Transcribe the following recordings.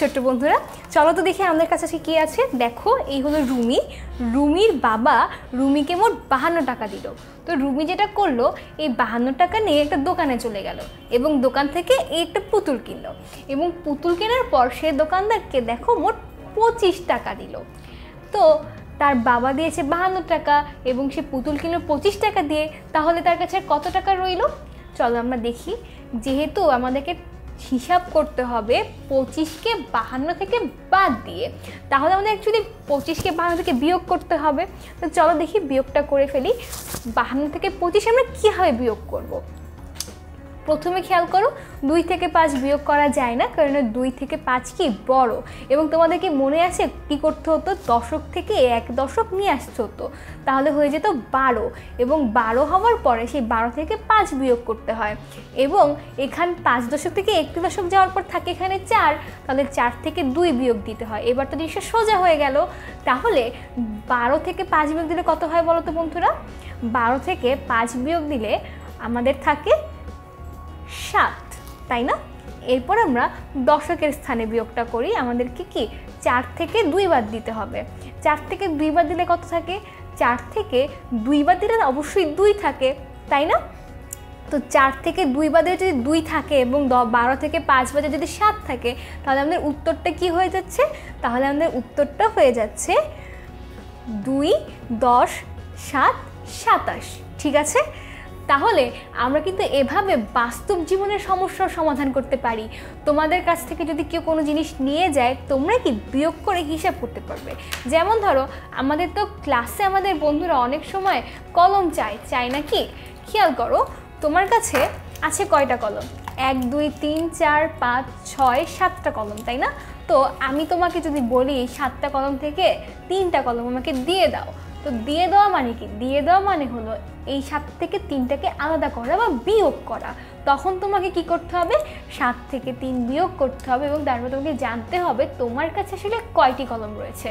ছোট্ট বন্ধুরা, চলো তো দেখি আমাদের কাছে কি আছে। দেখো, এই হলো রুমি। রুমির বাবা রুমিকে মোট 52 টাকা দিল। তো রুমি যেটা করলো, এই 52 টাকা নিয়ে একটা দোকানে চলে গেল এবং দোকান থেকে এই একটা পুতুল কিনলো। এবং পুতুল কেনার পর সে দোকানদারকে দেখো মোট 25 টাকা দিল। তো তার বাবা দিয়েছে 52 টাকা এবং সে পুতুল কিনলো 25 টাকা দিয়ে। তাহলে তার কাছে কত টাকা রইল? চলো আমরা দেখি। যেহেতু আমাদেরকে হিসাব করতে হবে 25কে 52 থেকে বাদ দিয়ে, তাহলে আমাদের অ্যাকচুয়ালি 25কে 52 থেকে বিয়োগ করতে হবে। তো চলো দেখি বিয়োগটা করে ফেলি। 52 থেকে 25 আমরা কীভাবে বিয়োগ করব? প্রথমে খেয়াল করো, 2 থেকে 5 বিয়োগ করা যায় না, কারণ 2 থেকে 5 কি বড়। এবং তোমাদের কি মনে আছে কি করতে হতো? দশক থেকে 1 দশক নিয়ে আসতে হতো, তাহলে হয়ে যেত 12। এবং 12 হওয়ার পরে সেই 12 থেকে 5 বিয়োগ করতে হয়। এবং এখানে 5 দশক থেকে 1 দশক যাওয়ার পর থাকে এখানে 4, তাহলে 4 থেকে 2 বিয়োগ দিতে হয়। এবার তো জিনিসটা সোজা হয়ে গেল। তাহলে 12 থেকে 5 বিয়োগ দিলে কত হয় বলো তো বন্ধুরা? 12 থেকে 5 বিয়োগ দিলে আমাদের থাকে 7, তাই না? এরপর আমরা দশকের স্থানে বিয়োগটা করি। আমাদেরকে কি 4 থেকে 2 বাদ দিতে হবে। 4 থেকে 2 বাদ দিলে কত থাকে? 4 থেকে 2 বাদ দিলে অবশ্যই 2 থাকে, তাই না? তো 4 থেকে 2 বাদে যদি 2 থাকে এবং 12 থেকে 5 বাদে যদি 7 থাকে, তাহলে আমাদের উত্তরটা কি হয়ে যাচ্ছে? তাহলে আমাদের উত্তরটা হয়ে যাচ্ছে 2, 10, 7, 27। ঠিক আছে? তাহলে আমরা কিন্তু এভাবে বাস্তব জীবনের সমস্যার সমাধান করতে পারি। তোমাদের কাছ থেকে যদি কেউ কোনো জিনিস নিয়ে যায়, তোমরা কি বিয়োগ করে হিসাব করতে পারবে। যেমন ধরো, আমাদের তো ক্লাসে আমাদের বন্ধুরা অনেক সময় কলম চায় নাকি? খেয়াল করো, তোমার কাছে আছে কয়টা কলম? 1, 2, 3, 4, 5, 6, 7টা কলম, তাই না? তো আমি তোমাকে যদি বলি 7টা কলম থেকে 3টা কলম আমাকে দিয়ে দাও, তো দিয়ে দেওয়া মানে কি? দিয়ে দেওয়া মানে হলো এই 7 থেকে 3টাকে আলাদা করা বা বিয়োগ করা। তখন তোমাকে কি করতে হবে? 7 থেকে 3 বিয়োগ করতে হবে এবং তারপর তোমাকে জানতে হবে তোমার কাছে আসলে কয়টি কলম রয়েছে।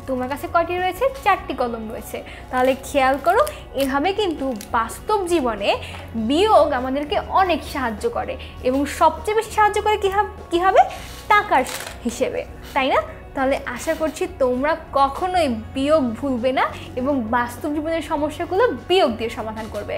তোমার কাছে কয়টি রয়েছে? 4টি কলম রয়েছে। তাহলে খেয়াল করো, এভাবে কিন্তু বাস্তব জীবনে বিয়োগ আমাদেরকে অনেক সাহায্য করে এবং সবচেয়ে বেশি সাহায্য করে কীভাবে? টাকার হিসেবে, তাই না? তাহলে আশা করছি তোমরা কখনোই বিয়োগ ভুলবে না এবং বাস্তব জীবনের সমস্যাগুলো বিয়োগ দিয়ে সমাধান করবে।